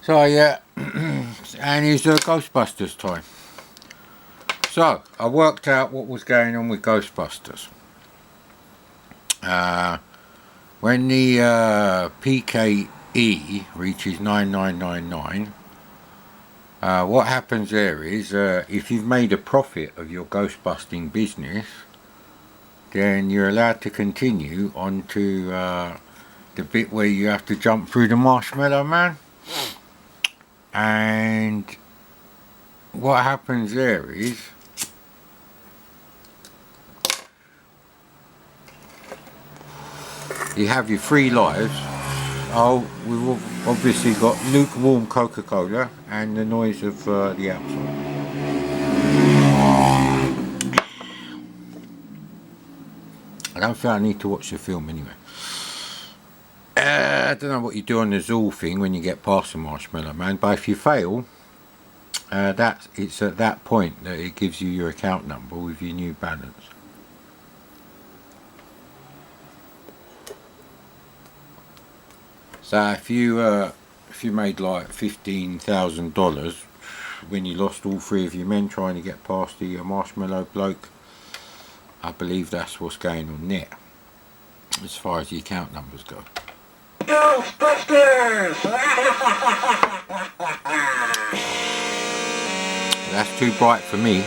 So yeah, and it's Ghostbusters time. So I worked out what was going on with Ghostbusters. When the PKE reaches 9999, what happens there is if you've made a profit of your ghostbusting business, then you're allowed to continue on to the bit where you have to jump through the Marshmallow Man. And what happens there is you have your 3 lives. Oh, we've obviously got lukewarm Coca-Cola and the noise of the outside. I don't think I need to watch the film anyway. I don't know what you do on the Zool thing when you get past the Marshmallow Man, but if you fail, it's at that point that it gives you your account number with your new balance. So if you made like $15,000 when you lost all 3 of your men trying to get past the Marshmallow bloke, I believe that's what's going on there, as far as the account numbers go. Ghostbusters! That's too bright for me.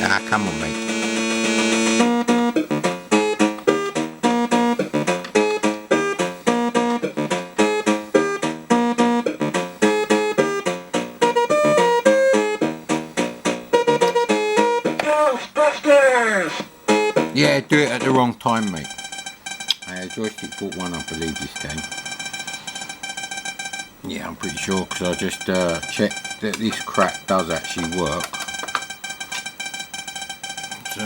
Ah, come on, mate. Yeah, do it at the wrong time, mate. Joystick bought one, I believe, this game. Yeah, I'm pretty sure, because I just checked that this crap does actually work. So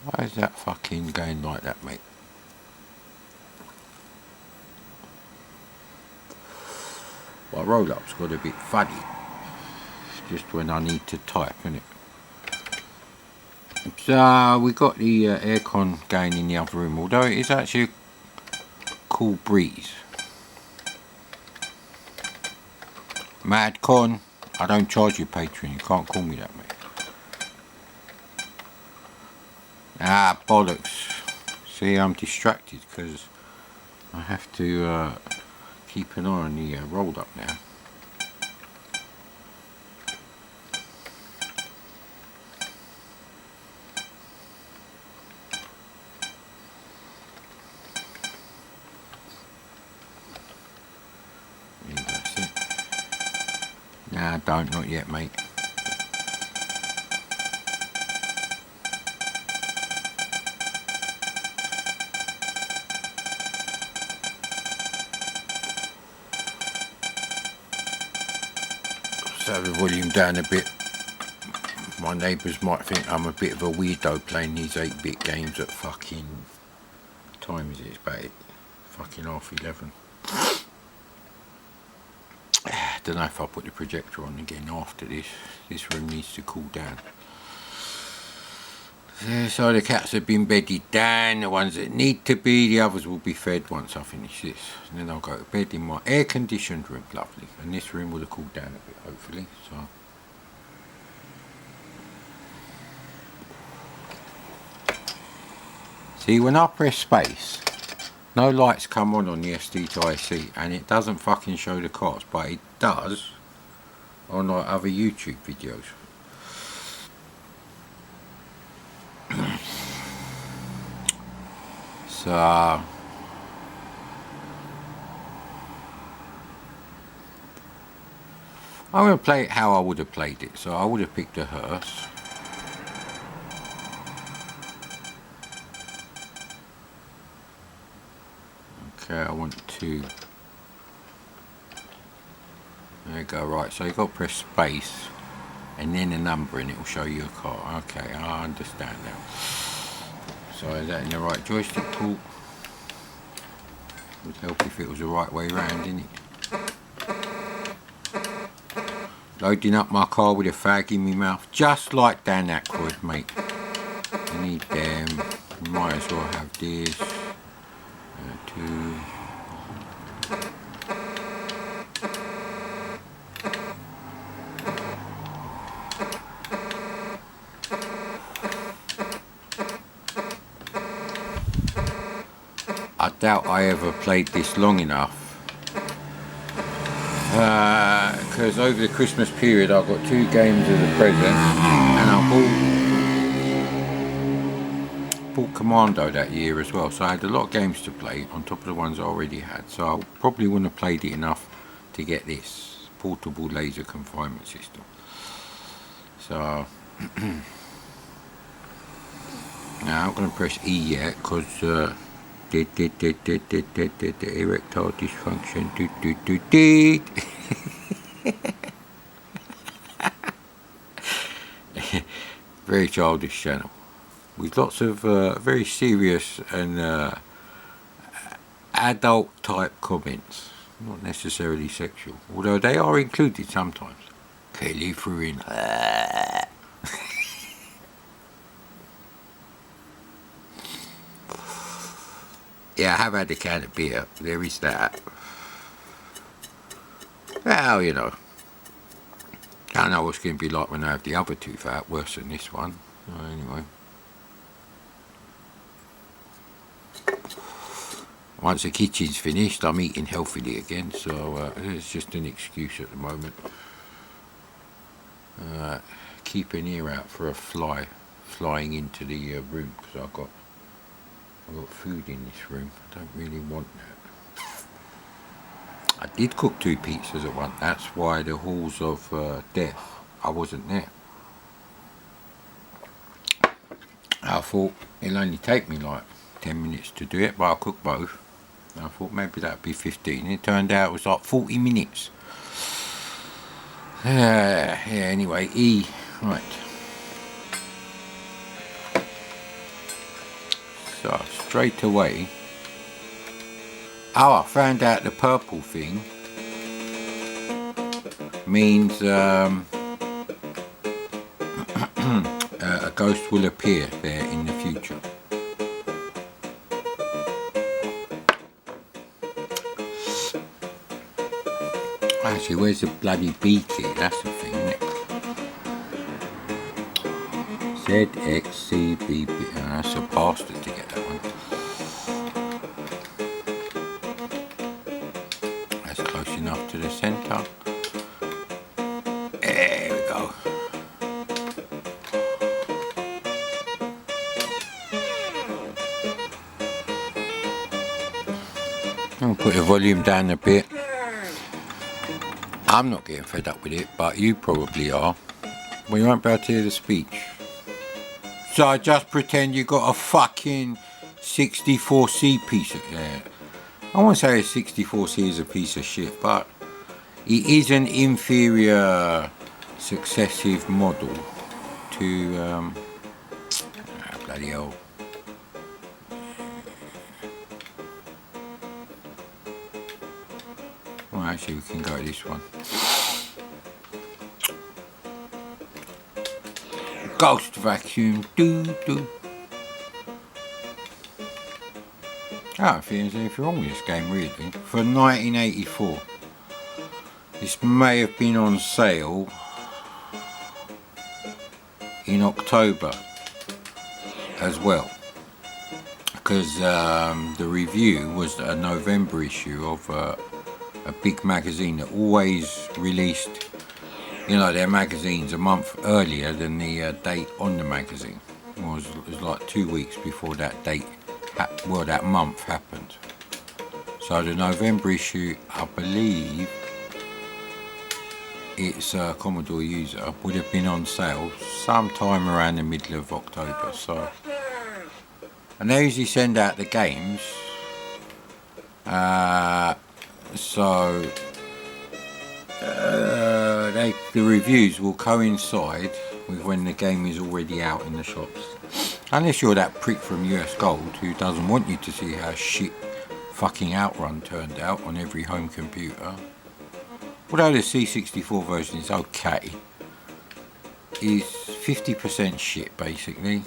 why is that fucking going like that, mate? Well, roll-up's got a bit fuddy. Just when I need to type, innit? So we got the aircon going in the other room, although it is actually a cool breeze. Madcon, I don't charge you Patreon, you can't call me that, mate. Ah, bollocks. See, I'm distracted because I have to keep an eye on the rolled up now. Yeah, that's it. Nah, don't, not yet, mate. So the volume down a bit. My neighbours might think I'm a bit of a weirdo playing these 8-bit games at fucking... What time is it? It's about fucking 11:30. I don't know if I'll put the projector on again after this. This room needs to cool down. So the cats have been bedded down, the ones that need to be, the others will be fed once I finish this. And then I'll go to bed in my air-conditioned room, lovely. And this room will have cooled down a bit, hopefully. So see, when I press space, no lights come on the SD to IC, and it doesn't fucking show the cards, but it does on like other YouTube videos. So I'm going to play it how I would have played it. So I would have picked a hearse. Okay, I want to... There you go, right, so you've got to press space and then a number and it will show you a car. Okay, I understand now. So is that in the right joystick tool? Would help if it was the right way round, innit? Loading up my car with a fag in my mouth, just like Dan Aykroyd, mate. You need them. You might as well have this. Two. I doubt I ever played this long enough. Because over the Christmas period I got 2 games as a present, and I bought Commando that year as well, so I had a lot of games to play on top of the ones I already had, so I probably wouldn't have played it enough to get this portable laser confinement system. So now I'm going to press E yet, because erectile dysfunction. Very childish channel with lots of very serious and adult type comments, not necessarily sexual, although they are included sometimes. Kelly Fruin. Yeah, I have had a can of beer. There is that. Well, you know, I don't know what's going to be like when I have the other tooth out, worse than this one. Anyway. Once the kitchen's finished, I'm eating healthily again, so it's just an excuse at the moment. Keep an ear out for a fly flying into the room, because I've got food in this room. I don't really want that. I did cook 2 pizzas at once. That's why the halls of death, I wasn't there. I thought it'll only take me like 10 minutes to do it, but I'll cook both. I thought maybe that'd be 15. It turned out it was like 40 minutes. Yeah, anyway, E. Right. So, straight away. Oh, I found out the purple thing means a ghost will appear there in the future. Actually, where's the bloody B key? That's the thing, isn't it? ZXCBB. That's a bastard to get that one. That's close enough to the centre. There we go. I'll put the volume down a bit. I'm not getting fed up with it, but you probably are. Well, you won't be able to hear the speech. So I just pretend you got a fucking 64C piece of... I won't say a 64C is a piece of shit, but it is an inferior successive model to... bloody hell. Well, actually, we can go to this one. Ghost vacuum, doo. I don't think there's anything wrong with this game, really. For 1984, this may have been on sale in October as well, because the review was a November issue of a big magazine that always released, you know, their magazines a month earlier than the date on the magazine. It was like 2 weeks before that date, well, that month happened. So the November issue, I believe it's a Commodore user, would have been on sale sometime around the middle of October. So, and they usually send out the games. So the reviews will coincide with when the game is already out in the shops. Unless you're that prick from US Gold who doesn't want you to see how shit fucking Outrun turned out on every home computer. Although the C64 version is okay, is 50% shit basically.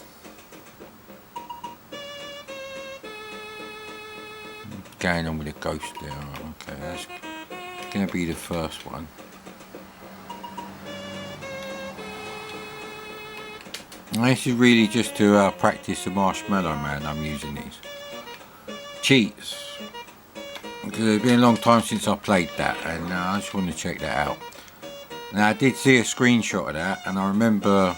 Going on with a ghost there. Okay, that's going to be the first one. And this is really just to practice the Marshmallow Man. I'm using these cheats because it's been a long time since I played that, and I just want to check that out. Now I did see a screenshot of that, and I remember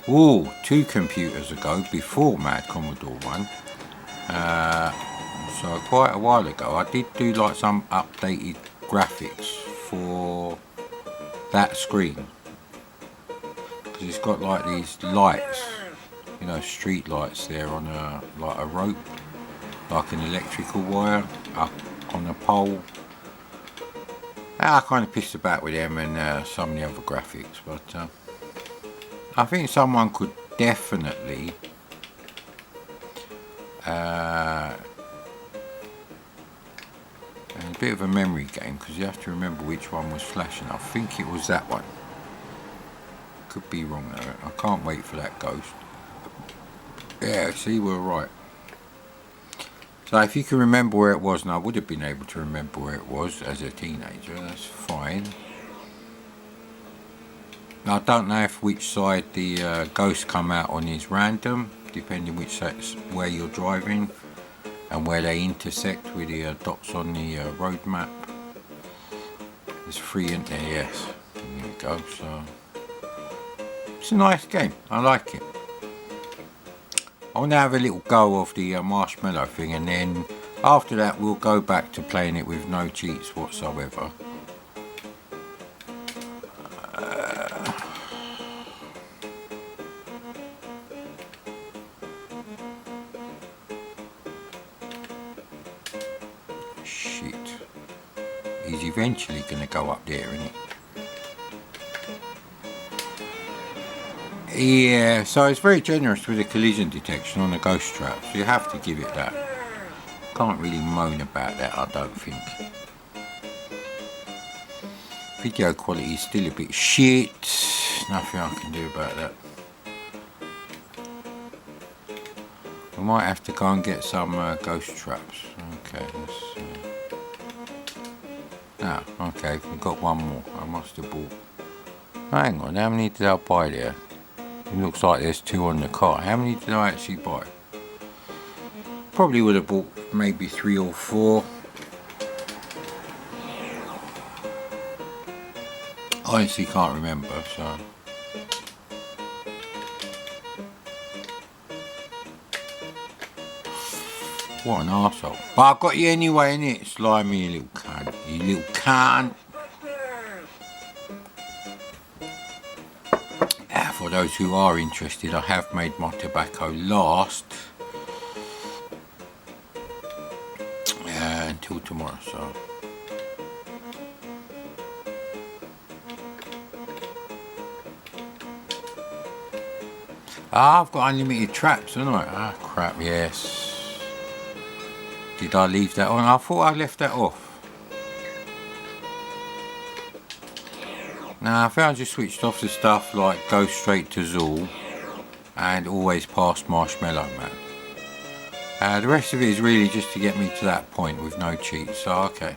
2 computers ago, before Mad Commodore 1, so quite a while ago, I did do like some updated graphics for that screen, because it's got like these lights, you know, street lights there on a rope, like an electrical wire up on a pole. I kind of pissed about with them and some of the other graphics, but I think someone could definitely a bit of a memory game, because you have to remember which one was flashing. I think it was that one. Could be wrong though. I can't wait for that ghost. Yeah, see, we're right. So if you can remember where it was, and I would have been able to remember where it was as a teenager, that's fine. Now, I don't know if which side the ghosts come out on is random, depending which side, where you're driving and where they intersect with the dots on the road map. There's 3 in there, yes. There you go. So it's a nice game. I like it. I want to have a little go of the marshmallow thing, and then after that we'll go back to playing it with no cheats whatsoever. Shit. He's eventually going to go up there, isn't he? Yeah, so it's very generous with the collision detection on the ghost trap, so you have to give it that. Can't really moan about that, I don't think. Video quality is still a bit shit. Nothing I can do about that. I might have to go and get some ghost traps. Okay, let's okay, we've got one more. I must have bought. Hang on, how many did I buy there? It looks like there's 2 on the cart. How many did I actually buy? Probably would have bought maybe 3 or 4. I honestly can't remember, so. What an arsehole. But I got you anyway, innit? Slimy, you little cunt. You little cunt. For those who are interested, I have made my tobacco last until tomorrow, so I've got unlimited traps, haven't I? Ah, crap, yes. Did I leave that on? I thought I left that off. Now I think I just switched off the stuff like go straight to Zool and always past Marshmallow Man. The rest of it is really just to get me to that point with no cheats, so okay.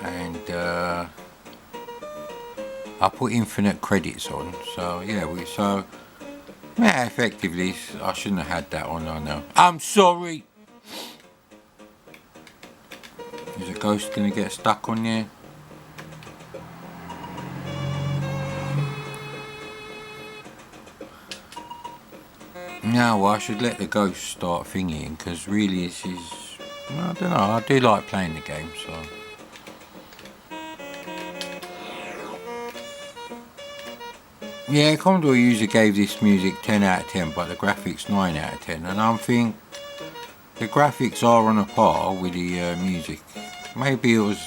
And I put infinite credits on, so yeah, effectively I shouldn't have had that on, I know. I'm sorry! Is a ghost gonna get stuck on there? No, I should let the ghost start thingying, because really this is, I don't know, I do like playing the game, so. Yeah, Commodore user gave this music 10 out of 10, but the graphics 9 out of 10, and I think the graphics are on a par with the music. Maybe it was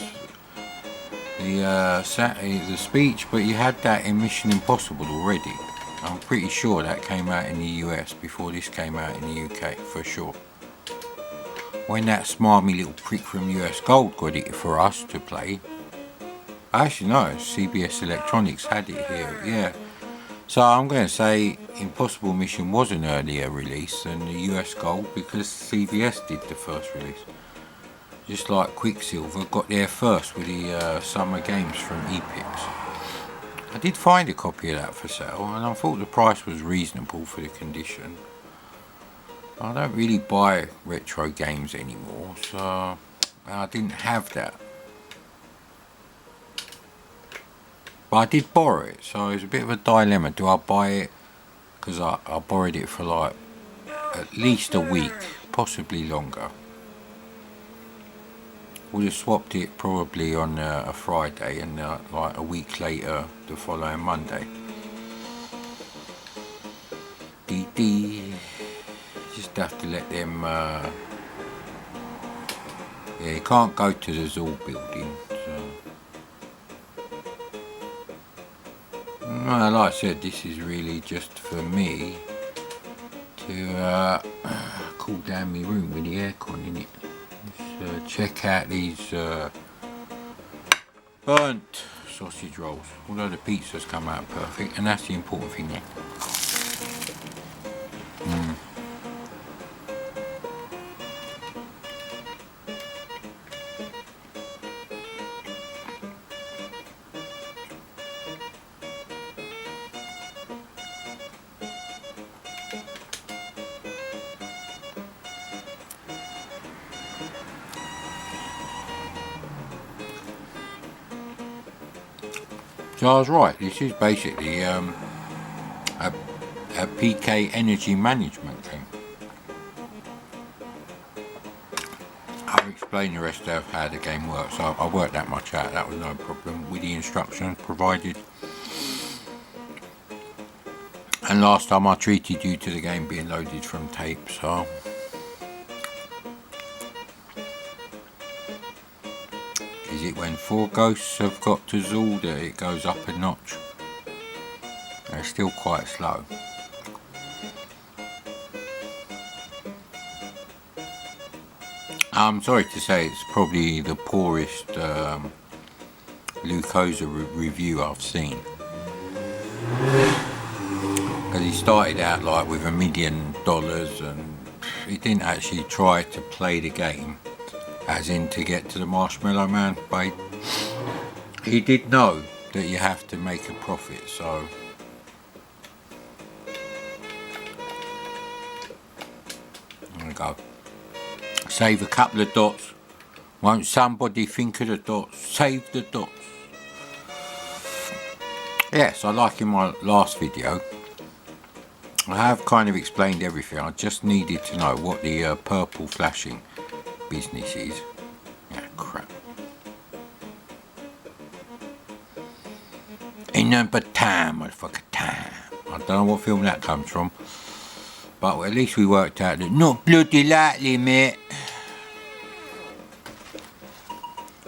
the speech, but you had that in Mission Impossible already. I'm pretty sure that came out in the US before this came out in the UK, for sure. when that smarmy little prick from US Gold got it for us to play. Actually no, CBS Electronics had it here, yeah. So I'm going to say Impossible Mission was an earlier release than the US Gold because CBS did the first release. Just like Quicksilver got there first with the summer games from Epix. I did find a copy of that for sale and I thought the price was reasonable for the condition. I don't really buy retro games anymore, so I didn't have that. But I did borrow it, so it was a bit of a dilemma. Do I buy it? Because I borrowed it for like at least a week, possibly longer. Would have swapped it probably on a Friday and like a week later the following Monday. Just have to let them yeah, you can't go to the Zool building, so like I said, this is really just for me to cool down my room with the aircon in it. Let's check out these burnt sausage rolls, although the pizza's come out perfect and that's the important thing there. So I was right, this is basically a PK energy management thing. I'll explain the rest of how the game works. I worked that much out, that was no problem with the instructions provided. And last time I treated you to the game being loaded from tape, so is it when 4 ghosts have got to Zool that it goes up a notch? They're still quite slow. I'm sorry to say it's probably the poorest Lucosa review I've seen. Because he started out like with $1 million and he didn't actually try to play the game as in to get to the Marshmallow Man, but he did know that you have to make a profit, so there we go. Save a couple of dots. Won't somebody think of the dots? Save the dots. Yes, I like in my last video I have kind of explained everything. I just needed to know what the purple flashing business is. Yeah, crap. In number time, motherfucker, time. I don't know what film that comes from, but at least we worked out that not bloody likely, mate.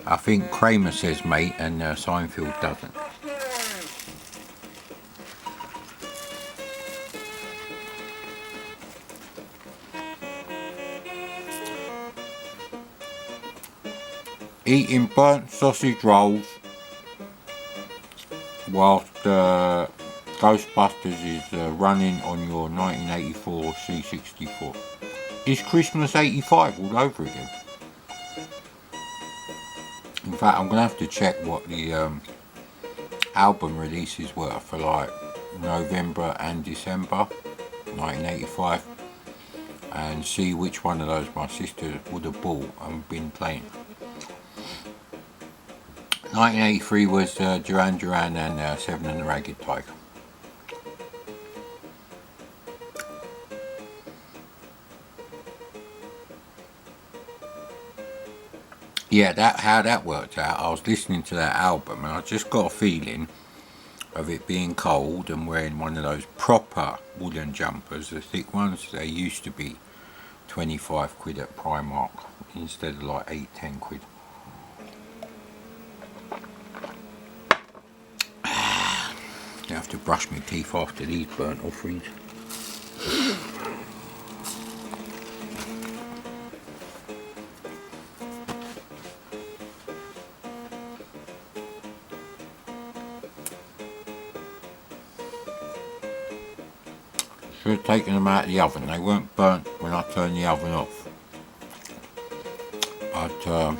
I think Kramer says mate and Seinfeld doesn't. Eating burnt sausage rolls whilst Ghostbusters is running on your 1984 C64. It's Christmas 85 all over again. In fact, I'm going to have to check what the album releases were for like November and December 1985 and see which one of those my sister would have bought and been playing. 1983 was Duran Duran and Seven and the Ragged Tiger. Yeah, how that worked out, I was listening to that album and I just got a feeling of it being cold and wearing one of those proper woolen jumpers, the thick ones. They used to be 25 quid at Primark instead of like 8-10 quid. I have to brush my teeth after these burnt offerings. should have taken them out of the oven. They weren't burnt when I turned the oven off. But the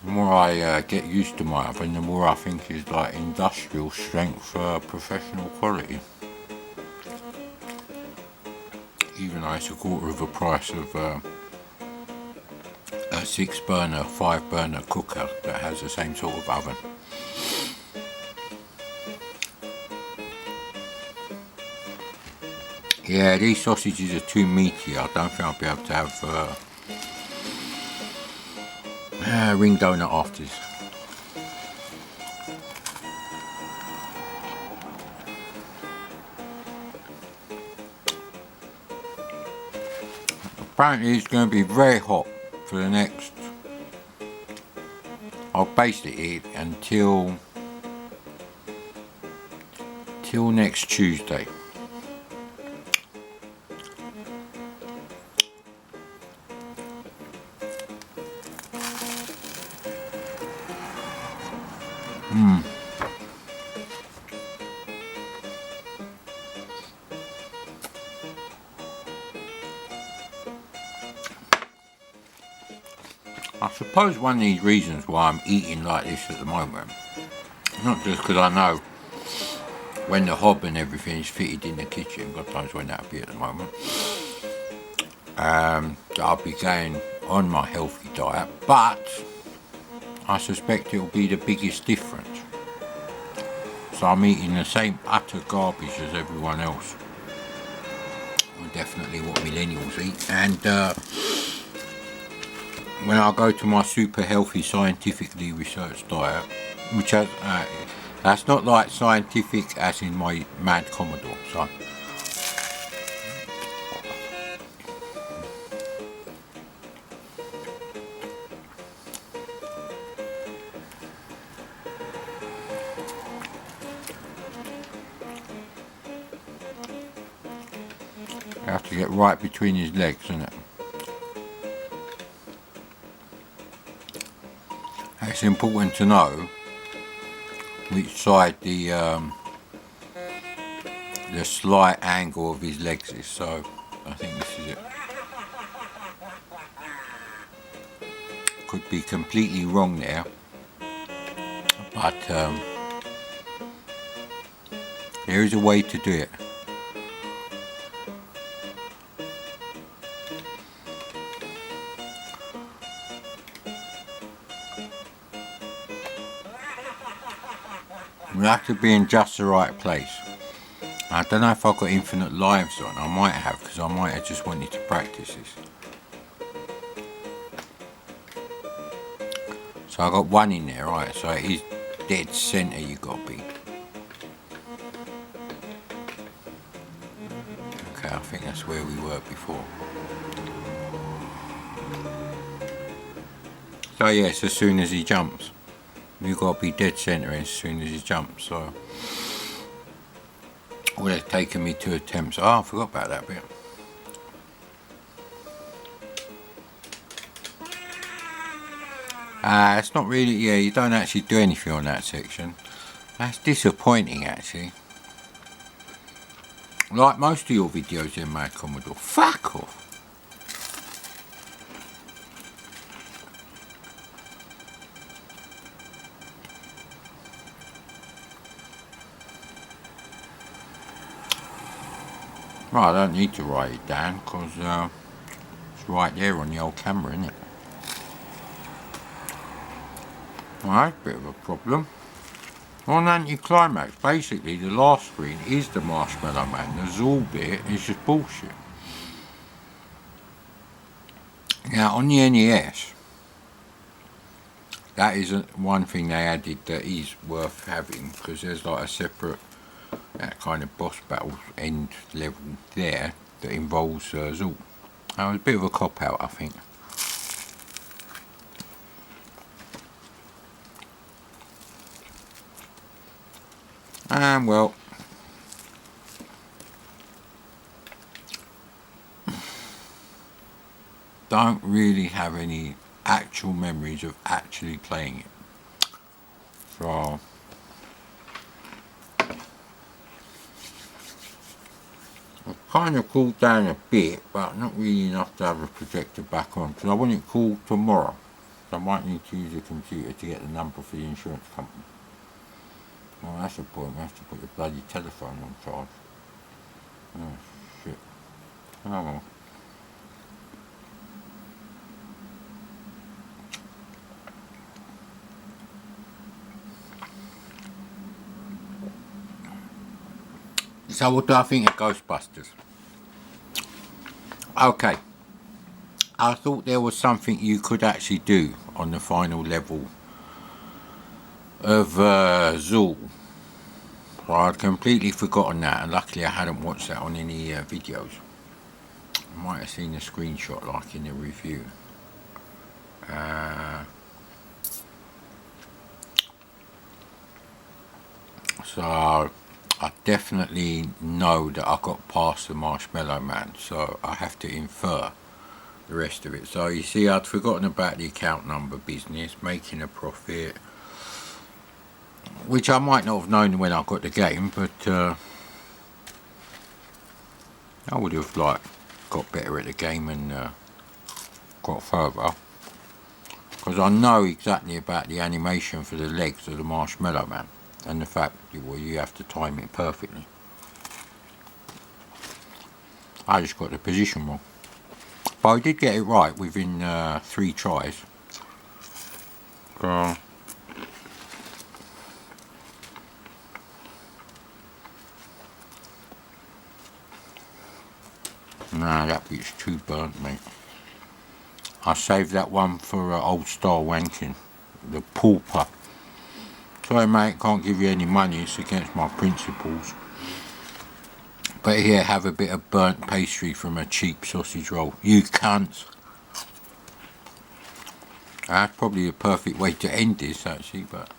more I get used to my oven, the more I think it's like industrial strength, professional quality. Even though it's a quarter of the price of a 6-burner, 5-burner cooker that has the same sort of oven. Yeah, these sausages are too meaty. I don't think I'll be able to have ring donut afters. Apparently it's going to be very hot for the next, I'll basically eat until next Tuesday. I suppose one of these reasons why I'm eating like this at the moment, not just because I know when the hob and everything is fitted in the kitchen, God knows when that'll be at the moment, I'll be going on my healthy diet, but I suspect it'll be the biggest difference. So I'm eating the same utter garbage as everyone else, or definitely what millennials eat, and when I go to my super healthy, scientifically researched diet, which has, that's not like scientific as in my mad Commodore, so. You have to get right between his legs, isn't it? It's important to know which side the slight angle of his legs is, so I think this is it. Could be completely wrong there, but there is a way to do it. We have to be in just the right place. I don't know if I've got infinite lives on. I might have, because I might have just wanted to practice this. So I got one in there, right? So it is dead centre. You got to be. Okay, I think that's where we were before. So yes, as soon as he jumps. You've got to be dead centre as soon as he jumps, so it would have taken me 2 attempts. Oh, I forgot about that bit. It's not really, yeah, you don't actually do anything on that section. That's disappointing, actually. Like most of your videos in Mad Commodore. Fuck off. Right, I don't need to write it down because it's right there on the old camera, isn't it? Right, bit of a problem. On anticlimax, basically the last screen is the Marshmallow Man. The Zool bit is just bullshit. Now on the NES, that is one thing they added that is worth having, because there's like a separate that kind of boss battle end level there that involves Zool. That was a bit of a cop out, I think. And well, don't really have any actual memories of actually playing it. So kind of cooled down a bit, but not really enough to have a projector back on, because I want it cooled tomorrow. So I might need to use a computer to get the number for the insurance company. Well, that's the point, we have to put the bloody telephone on charge. Oh, shit. Oh well. So what do I think of Ghostbusters? Okay, I thought there was something you could actually do on the final level of Zool. Well, I'd completely forgotten that, and luckily I hadn't watched that on any videos. I might have seen a screenshot like in the review. So I definitely know that I got past the Marshmallow Man, so I have to infer the rest of it. So you see, I'd forgotten about the account number business, making a profit, which I might not have known when I got the game, but I would have got better at the game and got further, because I know exactly about the animation for the legs of the Marshmallow Man and the fact that you have to time it perfectly. I just got the position wrong, but I did get it right within 3 tries. So nah, that bit's too burnt, mate. I saved that one for old style wanking, the pauper. Sorry mate, can't give you any money, it's against my principles. But here, have a bit of burnt pastry from a cheap sausage roll. You cunts. That's probably the perfect way to end this actually, but...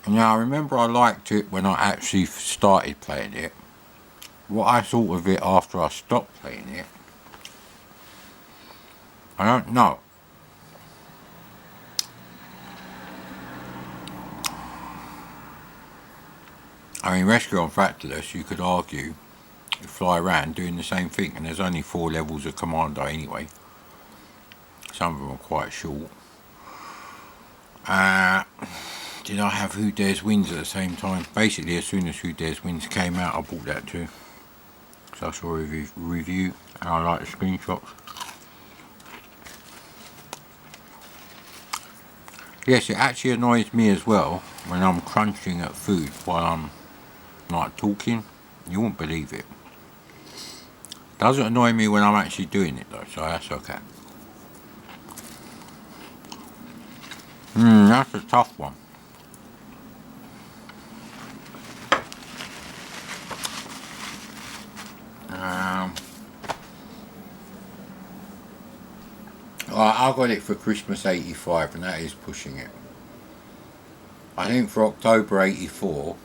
Now I remember I liked it when I actually started playing it. What I thought of it after I stopped playing it, I don't know. I mean, Rescue on Fractalus, you could argue, you fly around doing the same thing, and there's only 4 levels of Commodore anyway. Some of them are quite short. Did I have Who Dares Wins at the same time? Basically, as soon as Who Dares Wins came out, I bought that too. So I saw a review, and I like the screenshots. Yes, it actually annoys me as well when I'm crunching at food while I'm talking. You won't believe it. Doesn't annoy me when I'm actually doing it though, so that's okay. That's a tough one. I got it for Christmas '85, and that is pushing it. I think for October '84,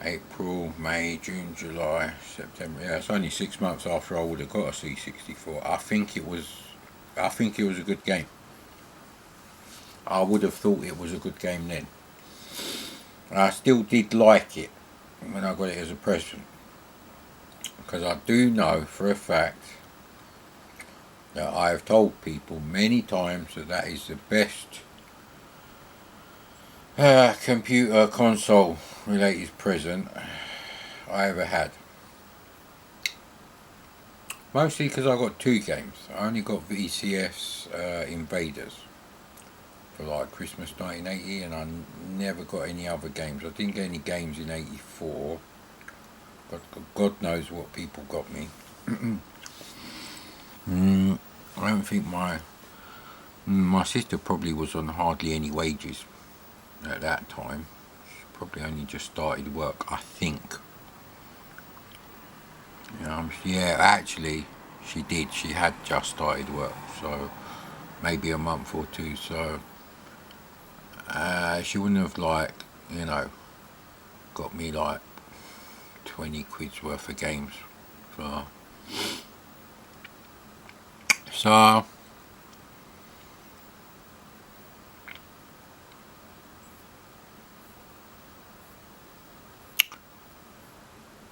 April, May, June, July, September. Yeah, it's only 6 months after I would have got a C64. I think it was a good game. I would have thought it was a good game then. I still did like it when I got it as a present, because I do know for a fact that I have told people many times that is the best computer console related present I ever had. Mostly because I got 2 games. I only got VCS Invaders for like Christmas 1980, and I never got any other games. I didn't get any games in '84, but God knows what people got me. I don't think my sister probably was on hardly any wages at that time. She probably only just started work, I think. Yeah, actually, she did. She had just started work, so maybe a month or 2. So she wouldn't have got me 20 quid's worth of games. So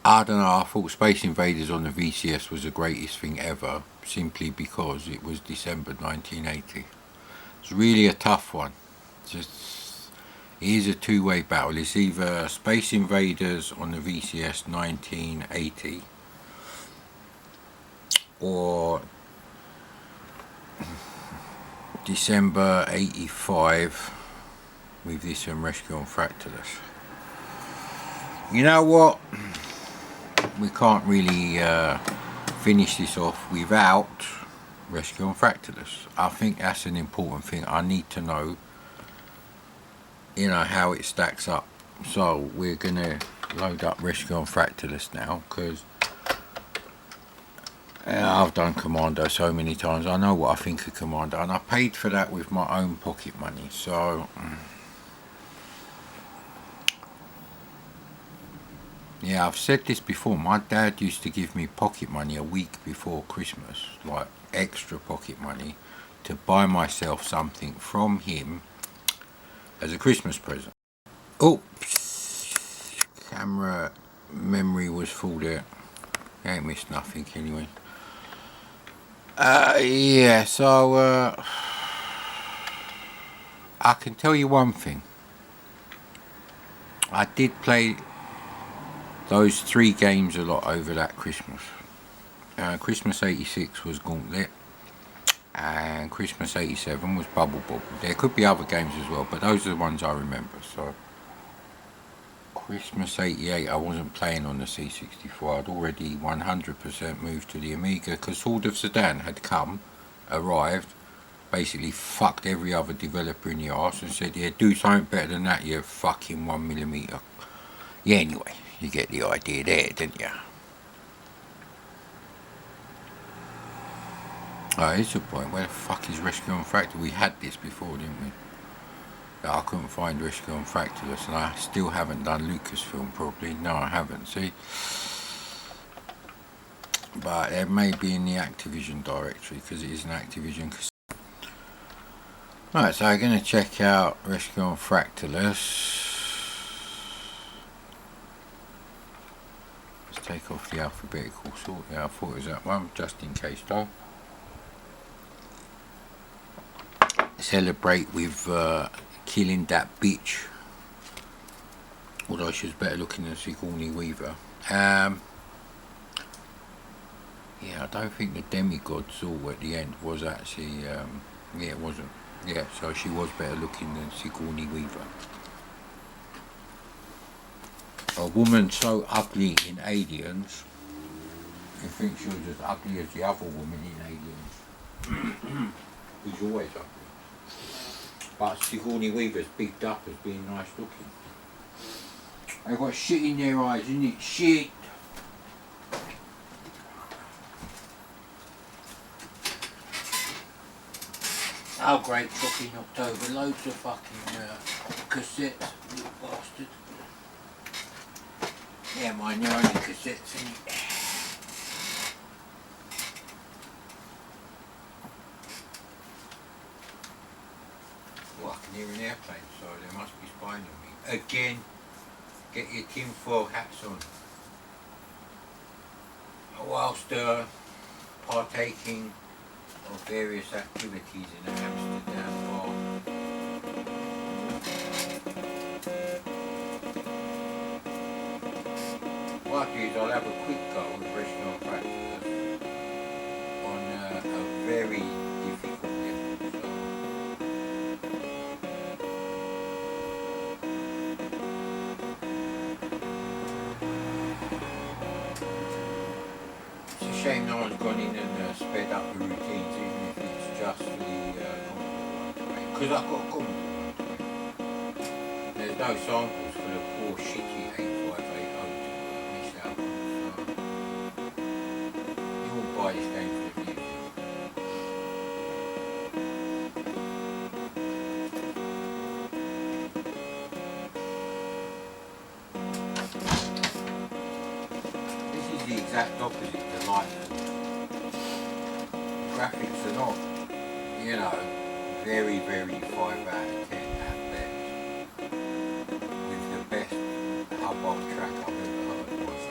I don't know, I thought Space Invaders on the VCS was the greatest thing ever, simply because it was December 1980. It's really a tough one. Just, it is a two-way battle. It's either Space Invaders on the VCS 1980 or December 85 with this and Rescue on Fractalus. You know what? We can't really finish this off without Rescue on Fractalus. I think that's an important thing. I need to know, how it stacks up. So we're gonna load up Rescue on Fractalus now, because I've done Commando so many times. I know what I think of Commando, and I paid for that with my own pocket money. So yeah, I've said this before. My dad used to give me pocket money a week before Christmas, like extra pocket money, to buy myself something from him as a Christmas present. Oops, camera memory was full there. I ain't missed nothing anyway. Yeah, so I can tell you one thing. I did play those 3 games a lot over that Christmas. Christmas 86 was Gauntlet, and Christmas 87 was Bubble Bobble. There could be other games as well, but those are the ones I remember. So Christmas 88 I wasn't playing on the C64. I'd already 100% moved to the Amiga, because Sword of Sedan had arrived, basically fucked every other developer in the arse and said, yeah, do something better than that, you fucking 1mm. Yeah, anyway, you get the idea there, didn't you? Oh, here's the point. Where the fuck is Rescue on Fractal? We had this before, didn't we? I couldn't find Rescue on Fractalus, and I still haven't done Lucasfilm probably. No, I haven't, see? But it may be in the Activision directory, because it is an Activision. Right, so I'm going to check out Rescue on Fractalus. Let's take off the alphabetical sort. Yeah, I thought it was that one, just in case though. Celebrate with killing that bitch. Although she was better looking than Sigourney Weaver. Yeah, I don't think the demigod Zor at the end was actually, yeah, it wasn't. Yeah, so she was better looking than Sigourney Weaver. A woman so ugly in Aliens, you think she was as ugly as the other woman in Aliens. Who's always ugly. But Sigourney Weaver's bigged up as being nice looking. They've got shit in their eyes, isn't it? Shit! Oh great, fucking October, loads of fucking cassettes, you bastard. Yeah, mine, they're only cassettes, in it. Well, I can hear an airplane, so they must be spying on me. Again, get your tinfoil hats on. Whilst partaking of various activities in an Amsterdam bar. What I'll do is I'll have a quick go with Rescue on Fractalus on a very difficult level. It's a shame no one's gone in and sped up the routines, even if it's just for the Commodore, because I've got a Commodore. There's no samples for the poor shitty 8580 to miss out on, so you won't buy this game for the music. This is the exact opposite to life. Graphics are not, very, very 5 out of 10 at best. With the best hubbub track I've ever heard was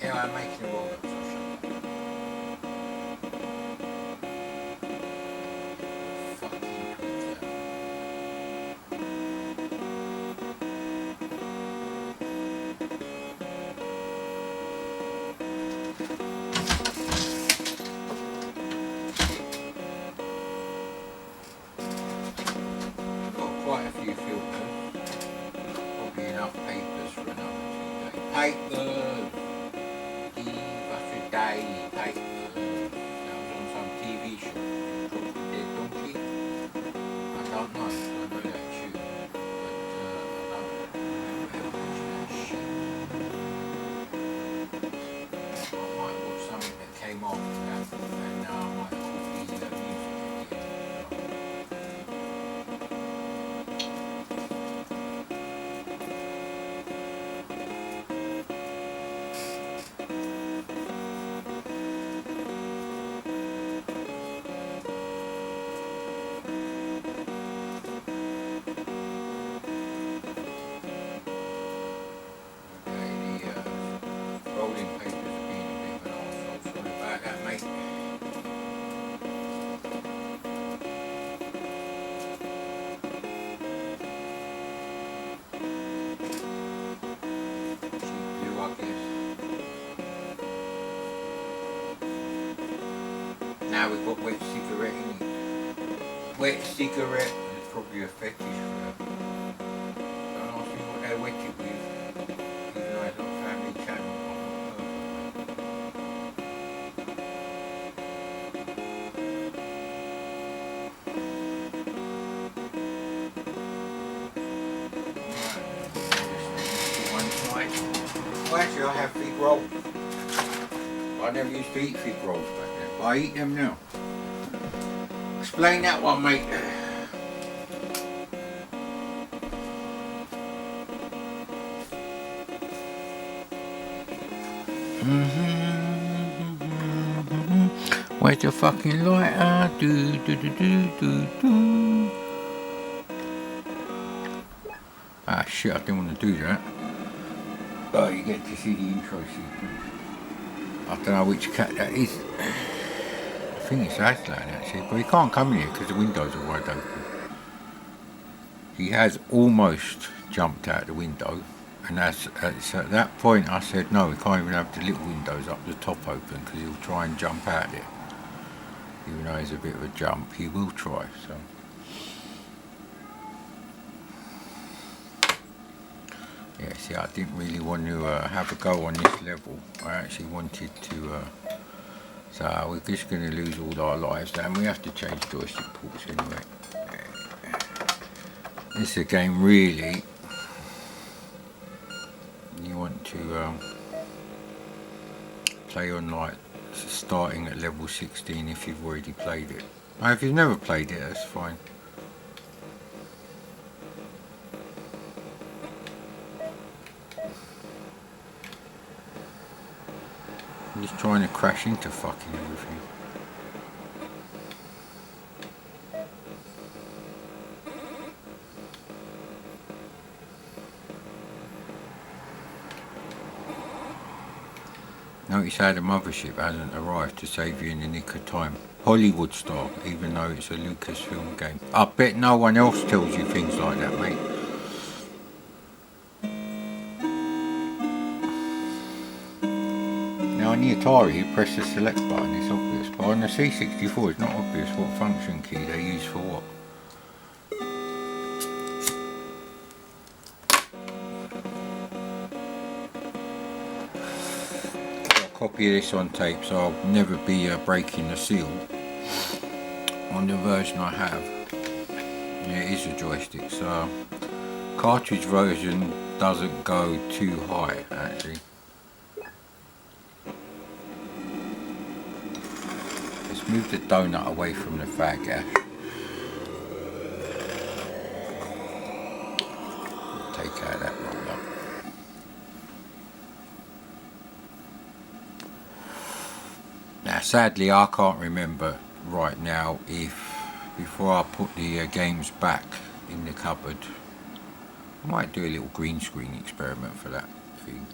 how I'm making the walnuts. Fucking pizza. Got quite a few filters. Probably enough papers for another 2 days. Papers! Give us a day, papers. That was on some TV show. Dropped a dead donkey. I don't know. I know that tune. But I don't remember that shit. I might watch something that came off that, and now I might copy the music again. Rolling papers are being a bit of an arsehole. Sorry about that, mate. Cheap blue, I guess. Now we've got wet cigarette in it. Wet cigarette. There's probably a fetish for that. Don't ask me what they wet it with. Even though it's not a family channel. Well, actually, I have fig rolls. I never used to eat fig rolls back then, but I eat them now. Explain that one, mate. Where's the fucking lighter? Do do do do do do. Ah shit! I didn't want to do that. Oh, you get to see the intro sequence. I don't know which cat that is. I think it's Aslan actually, but he can't come in here because the windows are wide open. He has almost jumped out the window, and that's at that point I said no, we can't even have the little windows up the top open because he'll try and jump out there. Even though it's a bit of a jump, he will try. So. Yeah, see, I didn't really want to have a go on this level. I actually wanted to, so we're just going to lose all our lives, and we have to change joystick ports anyway. This is a game really, you want to play on like starting at level 16 if you've already played it. Now, if you've never played it, that's fine. I'm just trying to crash into fucking everything. Notice how the mothership hasn't arrived to save you in the nick of time. Hollywood style, even though it's a Lucasfilm game. I bet no one else tells you things like that, mate. Now on the Atari you press the select button, it's obvious, but on the C64 it's not obvious what function key they use for what. Got a copy of this on tape, so I'll never be breaking the seal on the version I have. Yeah, it is a joystick, so cartridge version doesn't go too high actually. Move the donut away from the fag ash. Take out that roller. Now sadly I can't remember right now if before I put the games back in the cupboard, I might do a little green screen experiment for that thing.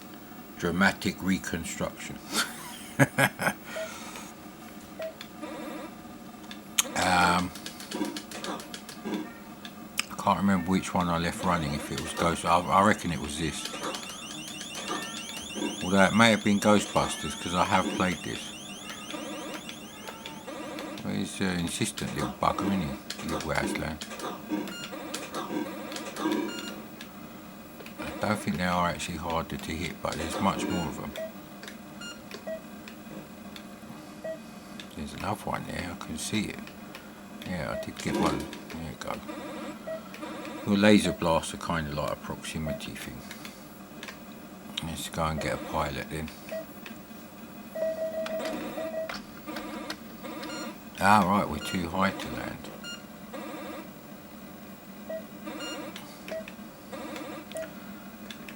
Dramatic reconstruction. I can't remember which one I left running, if it was I reckon it was this. Although it may have been Ghostbusters, because I have played this. Well, he's an insistent little bugger, isn't he? Little Aslan. I don't think they are actually harder to hit, but there's much more of them. There's another one there, I can see it. Yeah, I did get one. There you go. Your laser blasts are kind of like a proximity thing. Let's go and get a pilot then. Ah, right, we're too high to land.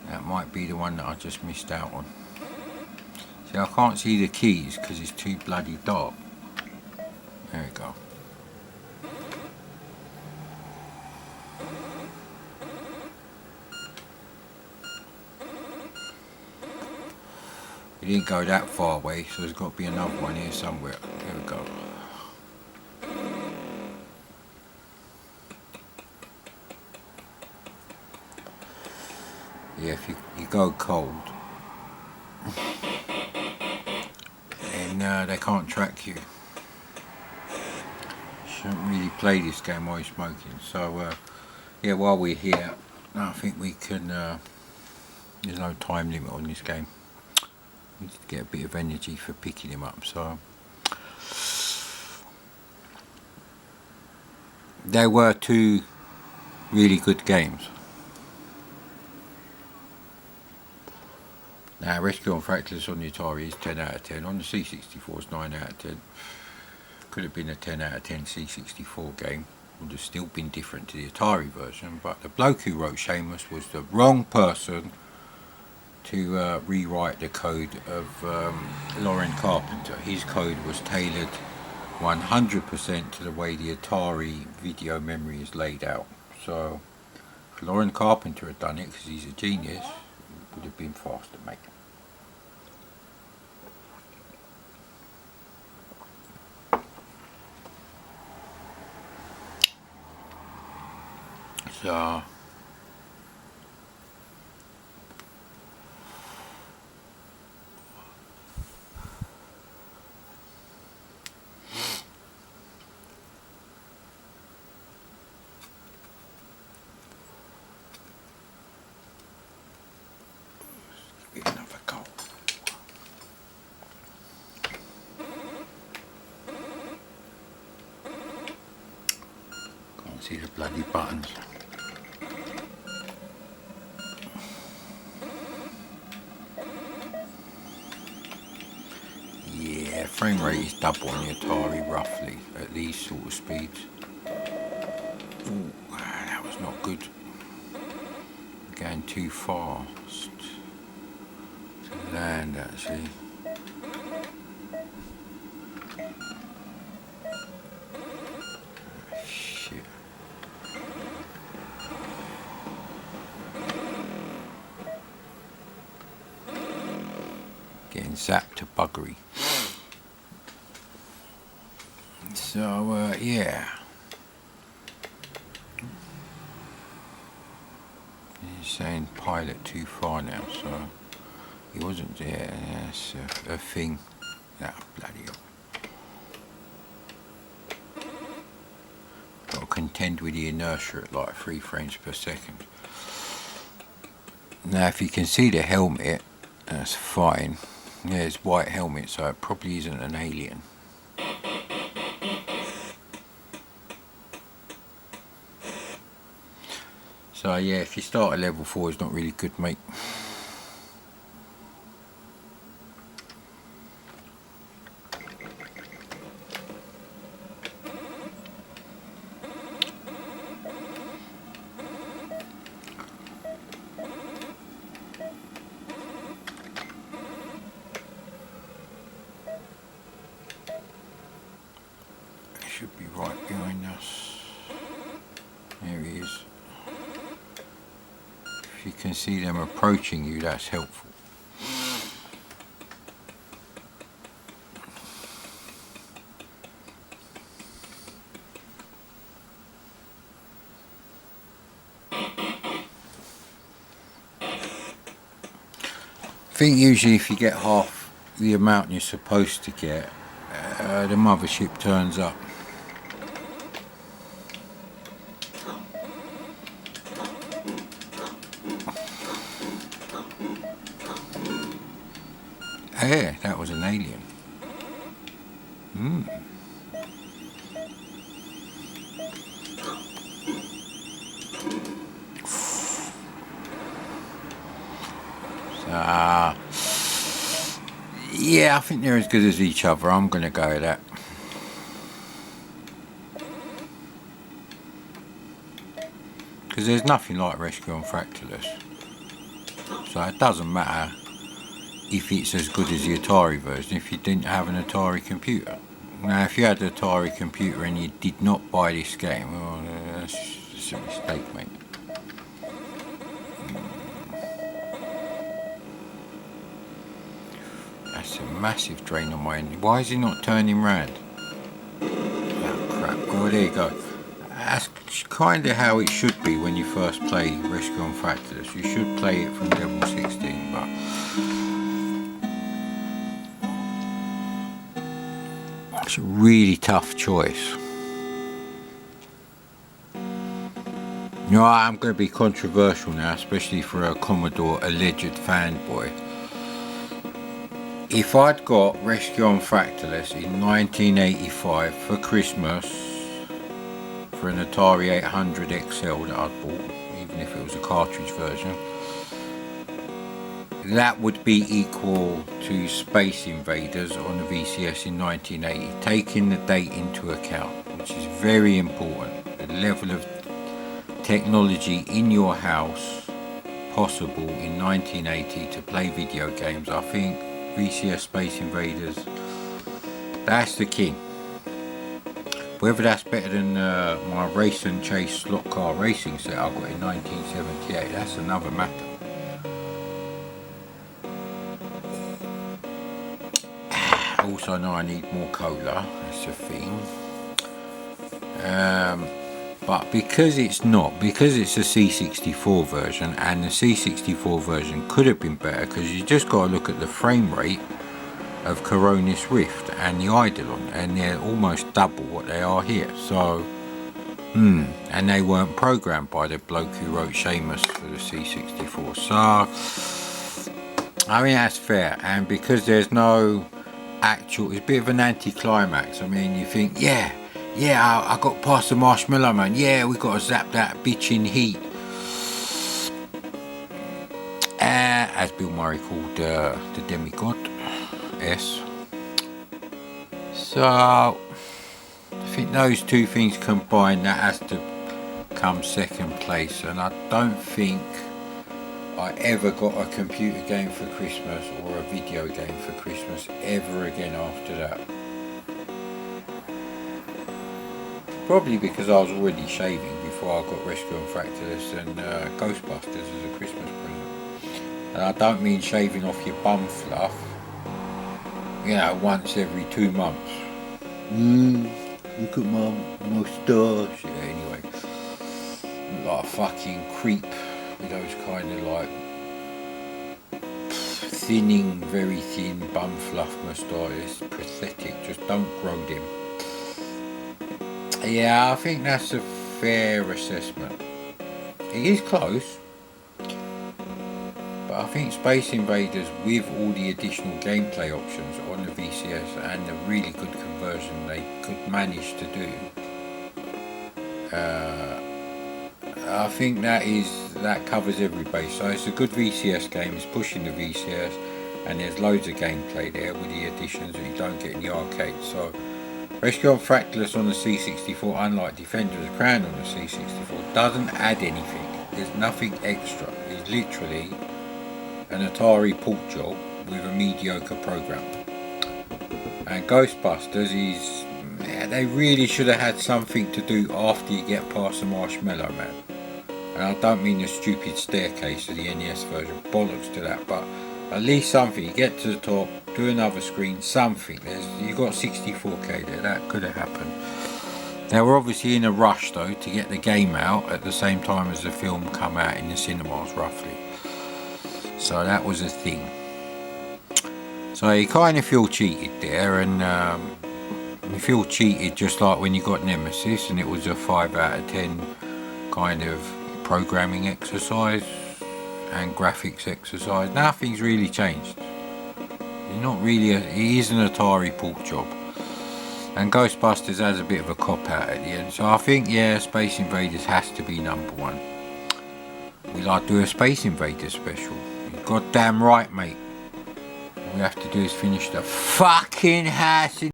That might be the one that I just missed out on. See, I can't see the keys because it's too bloody dark. There we go. It didn't go that far away, so there's got to be another one here somewhere. There we go. Yeah, if you go cold, then they can't track you. Shouldn't really play this game while you're smoking. So, yeah, while we're here, I think we can. There's no time limit on this game. We need to get a bit of energy for picking him up. So, they were two really good games. Now, Rescue on Fractalus on the Atari is 10 out of 10. On the C64 it's 9 out of 10. Could have been a 10 out of 10 C64 game. Would have still been different to the Atari version. But the bloke who wrote Shameless was the wrong person to rewrite the code of Lauren Carpenter. His code was tailored 100% to the way the Atari video memory is laid out. So, if Lauren Carpenter had done it, because he's a genius, it would have been faster, mate. So, give it another go. Can't see the bloody buttons. Yeah, frame rate is double on the Atari roughly at these sort of speeds. Ooh, that was not good. Going too fast to land actually. Shit. Getting zapped to buggery. So, yeah. He's saying pilot too far now, so he wasn't there. That's a thing. Ah, bloody hell. Got to contend with the inertia at like 3 frames per second. Now, if you can see the helmet, that's fine. Yeah, it's white helmet, so it probably isn't an alien. So yeah, if you start at level 4, it's not really good, mate. It should be right behind us. There he is. If you can see them approaching you, that's helpful. think usually if you get half the amount you're supposed to get, the mothership turns up. Yeah, that was an alien. Yeah, I think they're as good as each other. I'm going to go with that. Because there's nothing like Rescue on Fractalus. So it doesn't matter if it's as good as the Atari version if you didn't have an Atari computer. Now, if you had an Atari computer and you did not buy this game, well, that's a mistake, mate. That's a massive drain on my end. Why is he not turning round? Oh, crap. Oh, there you go. That's kind of how it should be when you first play Rescue on Fractalus. You should play it from level 16, but it's a really tough choice. You know, I'm going to be controversial now, especially for a Commodore alleged fanboy. If I'd got Rescue on Fractalus in 1985 for Christmas for an Atari 800 XL that I'd bought, even if it was a cartridge version, that would be equal to Space Invaders on the VCS in 1980, taking the date into account, which is very important. The level of technology in your house possible in 1980 to play video games. I think VCS Space Invaders, that's the king. Whether that's better than my race and chase slot car racing set I got in 1978, that's another matter. Also know I need more cola, that's a thing. But because it's a C64 version, and the C64 version could have been better, because you just got to look at the frame rate of Coronis Rift and the Eidolon, and they're almost double what they are here. So, and they weren't programmed by the bloke who wrote Seamus for the C64. So, I mean, that's fair. And because there's no actual, it's a bit of an anticlimax. I mean, you think, yeah, I got past the Marshmallow Man. Yeah, we got to zap that bitch in heat. As Bill Murray called the demigod. S. So, I think those two things combined, that has to come second place. And I don't think I ever got a computer game for Christmas or a video game for Christmas ever again after that. Probably because I was already shaving before I got Rescue on Fractalus and Ghostbusters as a Christmas present. And I don't mean shaving off your bum fluff, you know, once every 2 months. Look at my moustache. Yeah, anyway, like a fucking creep with those kind of like thinning, very thin bum fluff moustache. It's pathetic. Just don't grow them. Yeah, I think that's a fair assessment. It is close, but I think Space Invaders, with all the additional gameplay options on the VCS and the really good conversion they could manage to do, I think that covers every base. So it's a good VCS game. It's pushing the VCS, and there's loads of gameplay there with the additions that you don't get in the arcade. So Rescue on Fractalus on the C64, unlike Defender of the Crown on the C64, doesn't add anything. There's nothing extra. It's literally an Atari port job with a mediocre program. And Ghostbusters is, they really should have had something to do after you get past the Marshmallow Man. And I don't mean the stupid staircase of the NES version, bollocks to that, but at least something. You get to the top, do another screen, something. You got 64K there, that could have happened. They were obviously in a rush though to get the game out at the same time as the film come out in the cinemas roughly. So that was a thing. So you kind of feel cheated there, and you feel cheated just like when you got Nemesis and it was a 5 out of 10 kind of programming exercise and graphics exercise. Nothing's really changed. It's not really it is an Atari port job. And Ghostbusters has a bit of a cop out at the end. So I think, yeah, Space Invaders has to be #1. We'd like to do a Space Invaders special. You're goddamn right, mate. All we have to do is finish the fucking house in